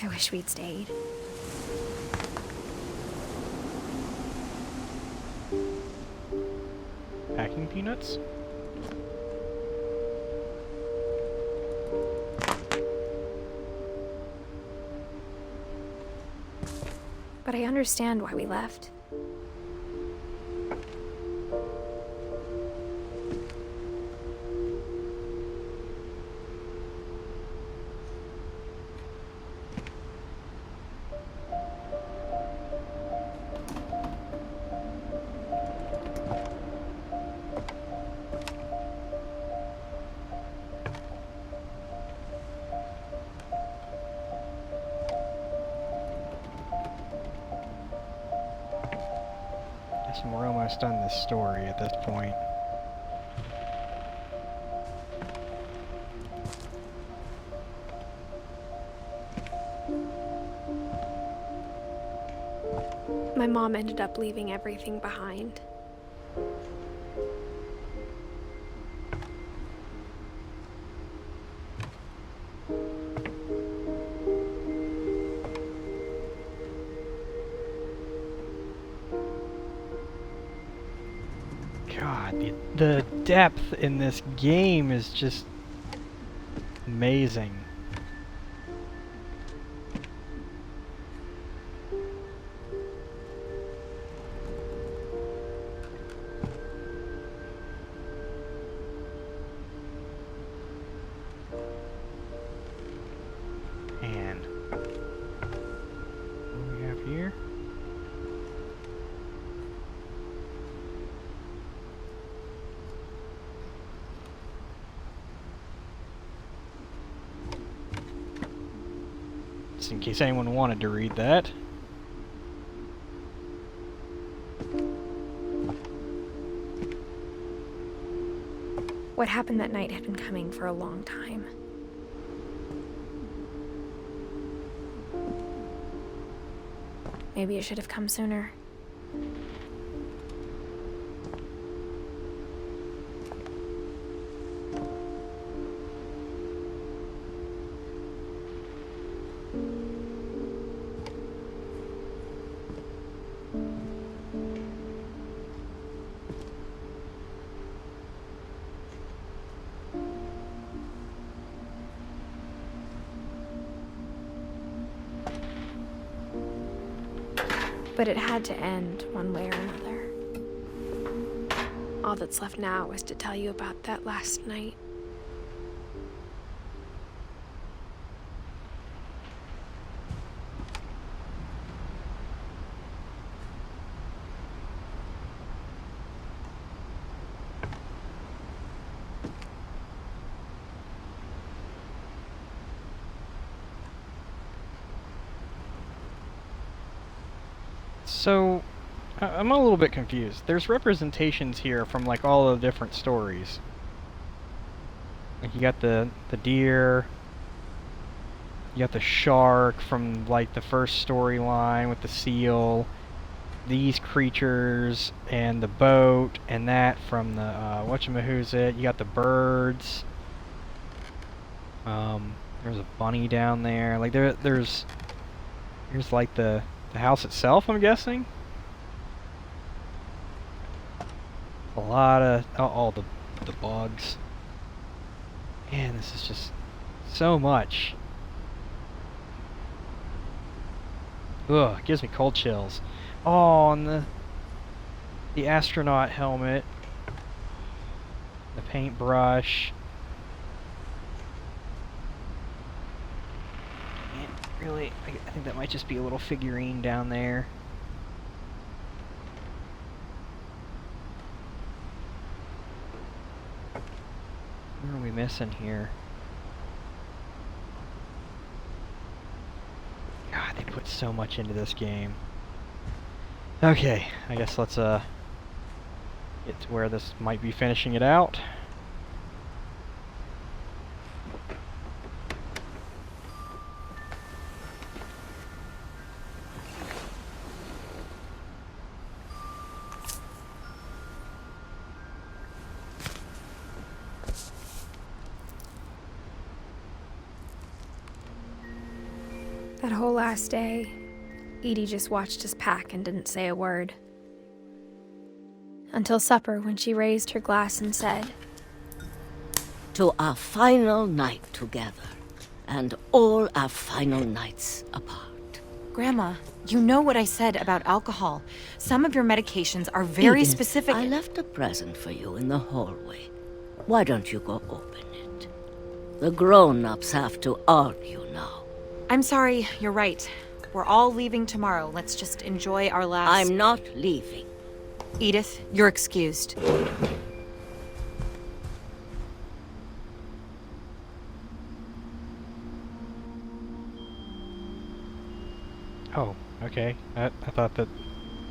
I wish we'd stayed. Packing peanuts? But I understand why we left. Guess we're almost done this story at this point. My mom ended up leaving everything behind. God, the depth in this game is just amazing. And what do we have here? Just in case anyone wanted to read that. What happened that night had been coming for a long time. Maybe it should have come sooner. But it had to end one way or another. All that's left now is to tell you about that last night. So, I'm a little bit confused. There's representations here from like all the different stories. Like you got the deer, you got the shark from like the first storyline with the seal, these creatures, and the boat, and that from the whatchamahoosit. You got the birds. There's a bunny down there. Like there's like the house itself, I'm guessing. A lot of all the bugs. Man, this is just so much. Ugh, it gives me cold chills. Oh, and the astronaut helmet, the paintbrush. Really, I think that might just be a little figurine down there. What are we missing here? God, they put so much into this game. Okay, I guess let's get to where this might be finishing it out. The That whole last day, Edie just watched us pack and didn't say a word. Until supper, when she raised her glass and said, "To our final night together, and all our final nights apart." Grandma, you know what I said about alcohol. Some of your medications are very Edith, specific. I left a present for you in the hallway. Why don't you go open it? The grown-ups have to argue now. I'm sorry, you're right. We're all leaving tomorrow. Let's just enjoy our last... I'm not leaving. Edith, you're excused. Oh, okay. I thought that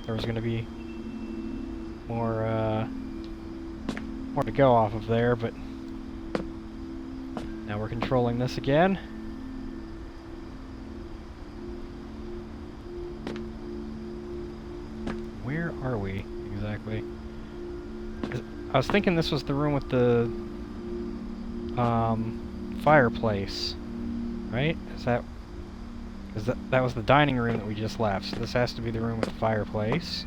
there was going to be more to go off of there, but now we're controlling this again. Where are we exactly? I was thinking this was the room with the fireplace, right? That was the dining room that we just left, so this has to be the room with the fireplace.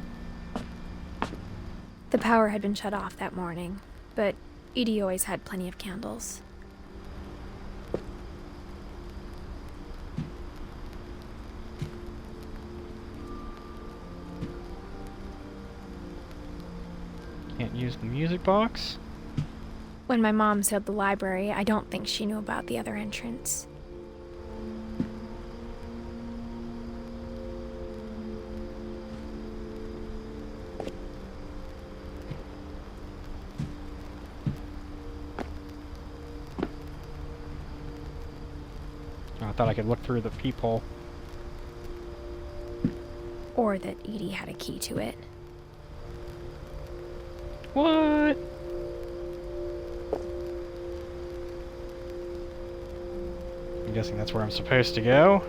the power had been shut off that morning, but Edie always had plenty of candles. Can't use the music box? When my mom sealed the library, I don't think she knew about the other entrance. Oh, I thought I could look through the peephole. Or that Edie had a key to it. What? I'm guessing that's where I'm supposed to go.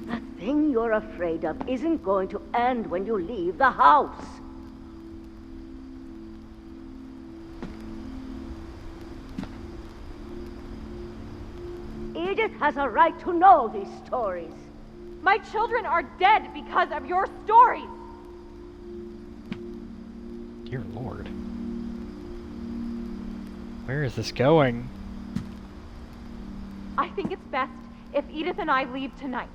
That thing you're afraid of isn't going to end when you leave the house. Edith has a right to know these stories. My children are dead because of your stories! Dear Lord. Where is this going? I think it's best if Edith and I leave tonight.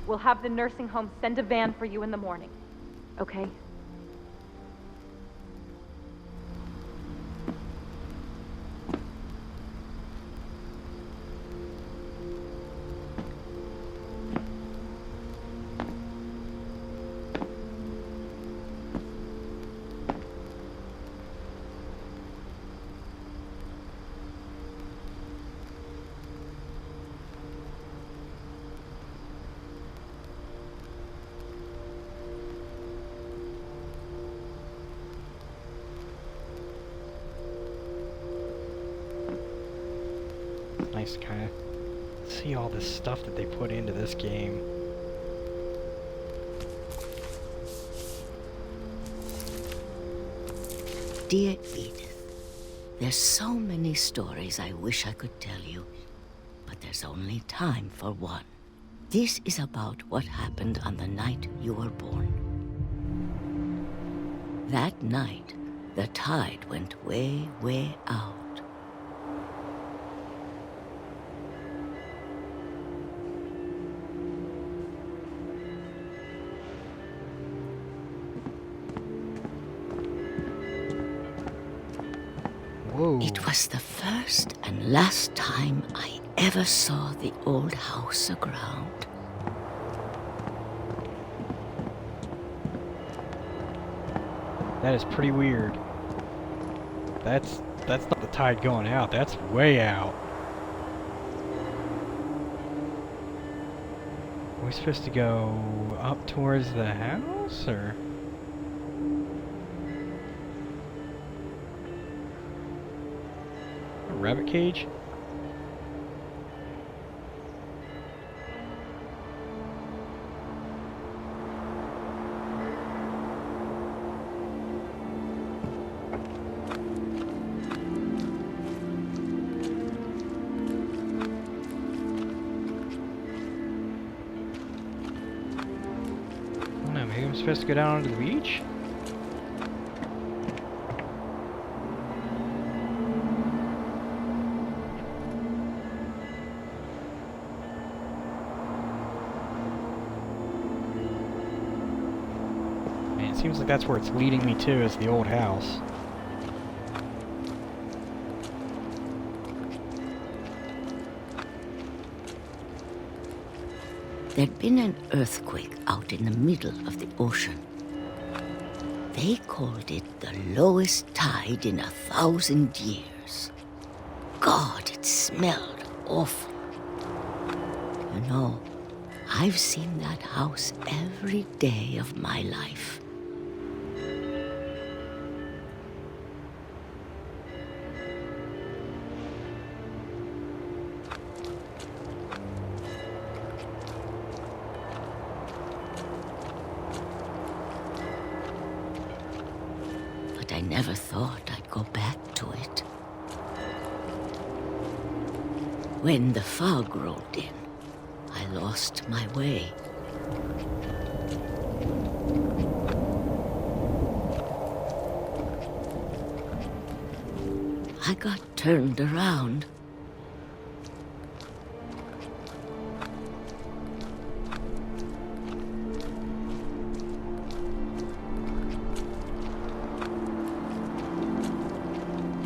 We'll have the nursing home send a van for you in the morning, okay? Nice to kind of see all this stuff that they put into this game. Dear Edith, there's so many stories I wish I could tell you, but there's only time for one. This is about what happened on the night you were born. That night, the tide went way, way out. Whoa. It was the first and last time I ever saw the old house aground. That is pretty weird. That's not the tide going out. That's way out. we supposed to go up towards the house, or? A rabbit cage? Maybe I'm supposed to go down onto the beach? Man, it seems like that's where it's leading me to, is the old house. There'd been an earthquake out in the middle of the ocean. They called it the lowest tide in 1,000 years. God, it smelled awful. You know, I've seen that house every day of my life. But I never thought I'd go back to it. When the fog rolled in, I lost my way. I got turned around.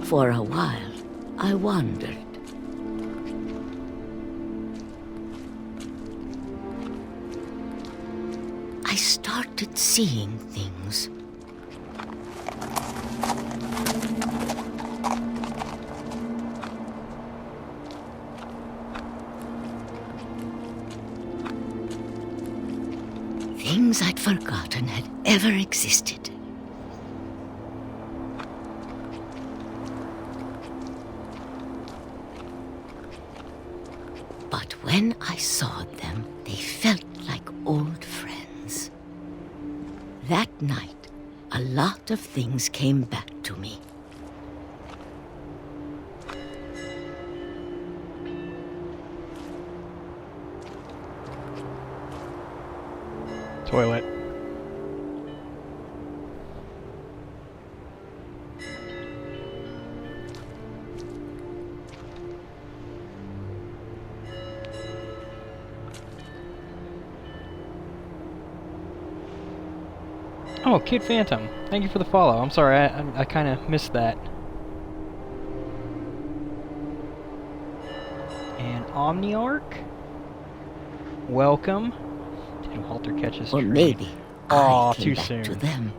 For a while, I wandered. I started seeing things. Things I'd forgotten had ever existed. But when I saw them, they felt like old friends. That night, a lot of things came back to me. Toilet. Oh, Kid Phantom. Thank you for the follow. I'm sorry, I kind of missed that. And Omniarch? Welcome. Did Walter catch his Or train? maybe Aw, I came too back soon. to them.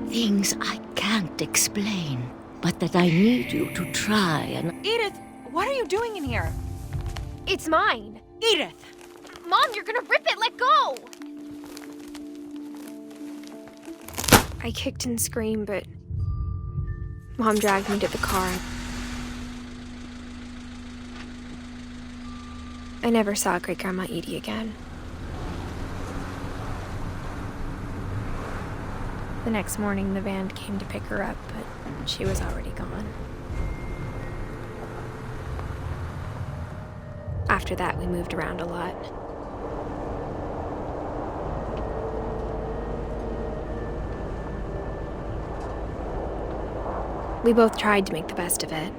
Things I can't explain, but that I need you to try and... Edith, what are you doing in here? It's mine. Edith! Mom, you're gonna rip it! Let go! I kicked and screamed, but Mom dragged me to the car. I never saw Great Grandma Edie again. The next morning, the van came to pick her up, but she was already gone. After that, we moved around a lot. We both tried to make the best of it.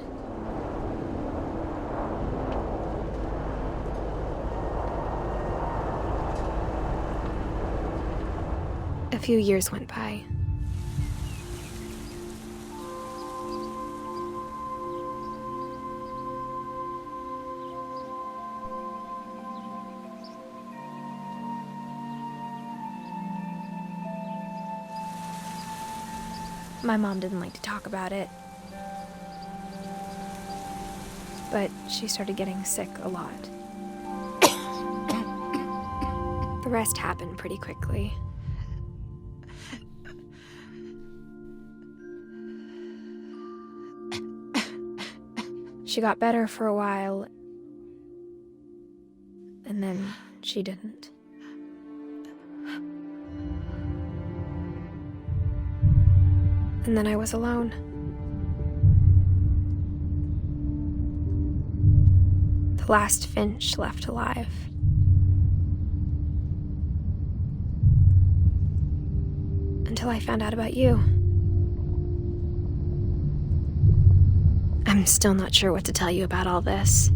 A few years went by. My mom didn't like to talk about it. But she started getting sick a lot. The rest happened pretty quickly. She got better for a while, and then she didn't. And then I was alone. The last Finch left alive. Until I found out about you. I'm still not sure what to tell you about all this.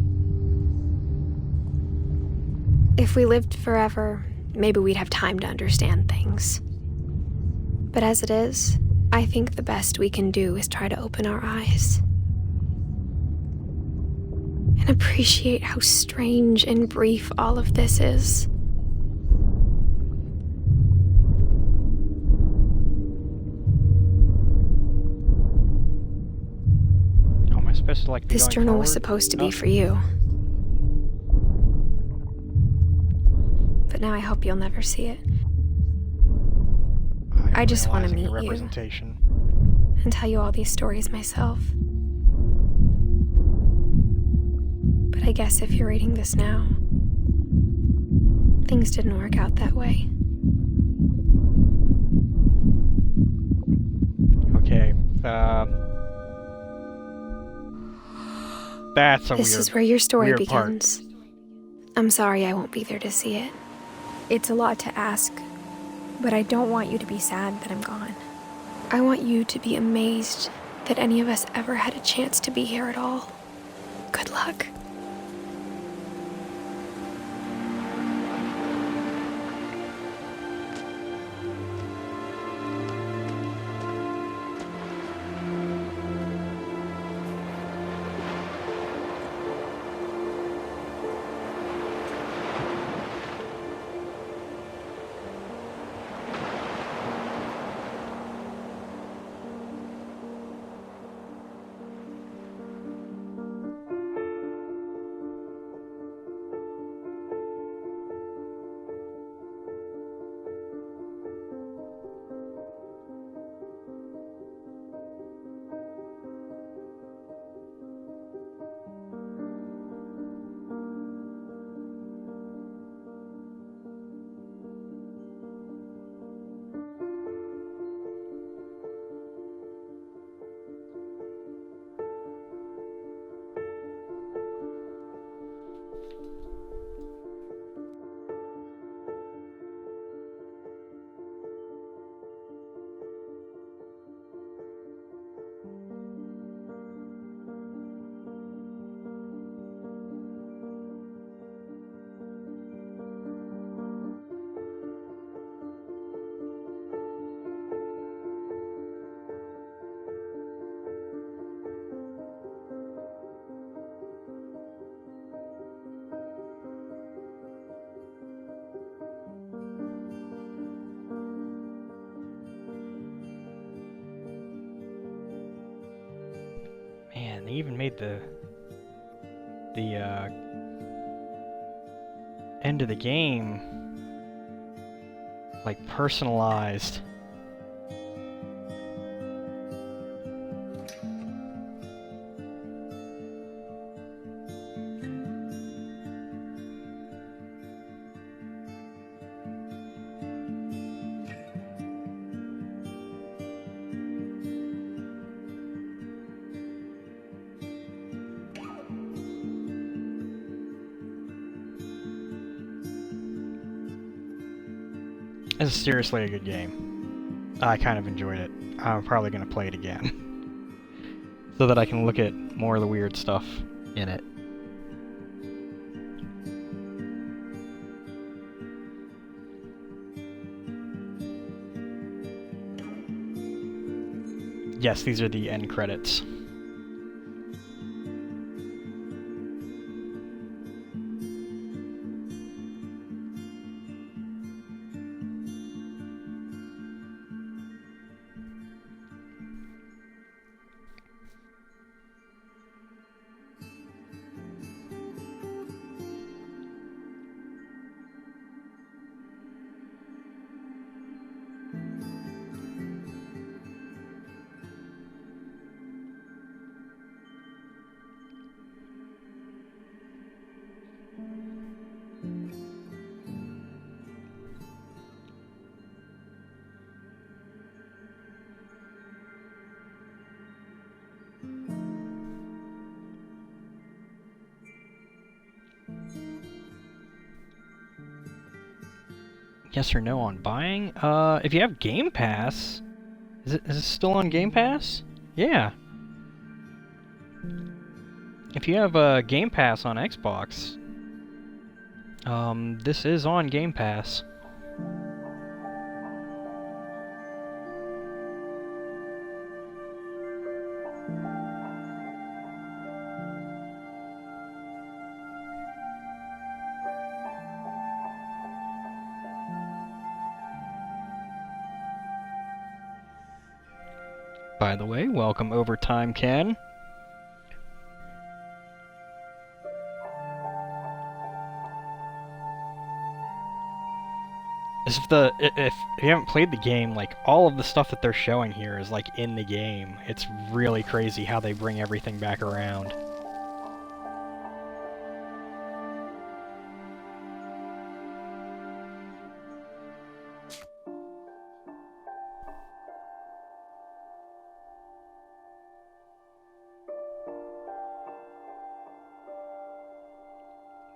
If we lived forever, maybe we'd have time to understand things. But as it is, I think the best we can do is try to open our eyes. And appreciate how strange and brief all of this is. How am I supposed to, like, be This going journal was forward? supposed to No. be for you. But now I hope you'll never see it. I just want to Realizing the meet you. representation. And tell you all these stories myself. But I guess if you're reading this now, things didn't work out that way. Okay, that's a This weird, is where your story weird part. begins. I'm sorry I won't be there to see it. It's a lot to ask, but I don't want you to be sad that I'm gone. I want you to be amazed that any of us ever had a chance to be here at all. Good luck. Man, they even made the end of the game like personalized. This is seriously a good game. I kind of enjoyed it. I'm probably going to play it again. So that I can look at more of the weird stuff in it. Yes, these are the end credits. yes or no on buying? If you have Game Pass, is it still on Game Pass? Yeah. If you have Game Pass on Xbox, this is on Game Pass. By the way, welcome Overtime Ken. If you haven't played the game, like, all of the stuff that they're showing here is, like, in the game. It's really crazy how they bring everything back around.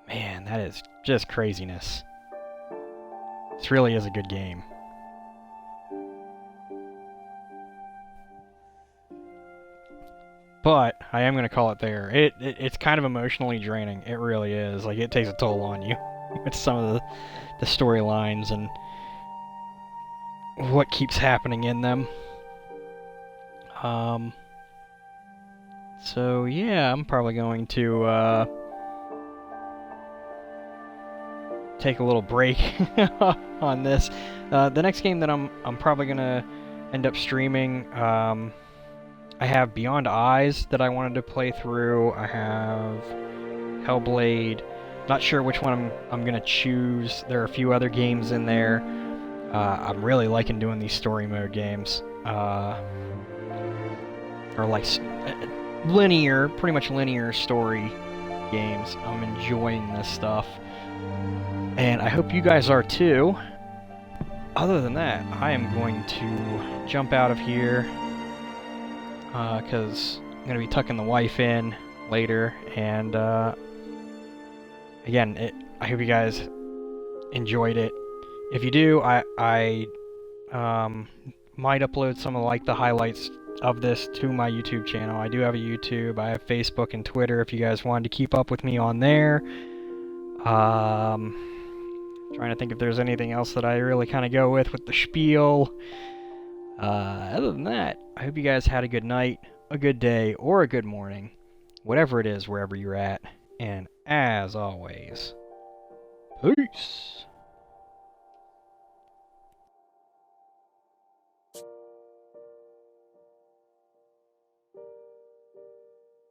Man, that is just craziness. This really is a good game. But I am going to call it there. It's kind of emotionally draining. It really is. Like, it takes a toll on you with some of the storylines and what keeps happening in them. So yeah, I'm probably going to take a little break on this. The next game that I'm probably gonna end up streaming, I have Beyond Eyes that I wanted to play through. I have Hellblade. Not sure which one I'm gonna choose. There are a few other games in there. I'm really liking doing these story mode games. Or like linear, pretty much linear story games. I'm enjoying this stuff. And I hope you guys are too. Other than that, I am going to jump out of here because I'm going to be tucking the wife in later. And again, I hope you guys enjoyed it. If you do, I might upload some of like the highlights of this to my YouTube channel. I do have a YouTube. I have Facebook and Twitter if you guys wanted to keep up with me on there. Trying to think if there's anything else that I really kind of go with the spiel. Other than that, I hope you guys had a good night, a good day, or a good morning, whatever it is, wherever you're at. And as always, peace!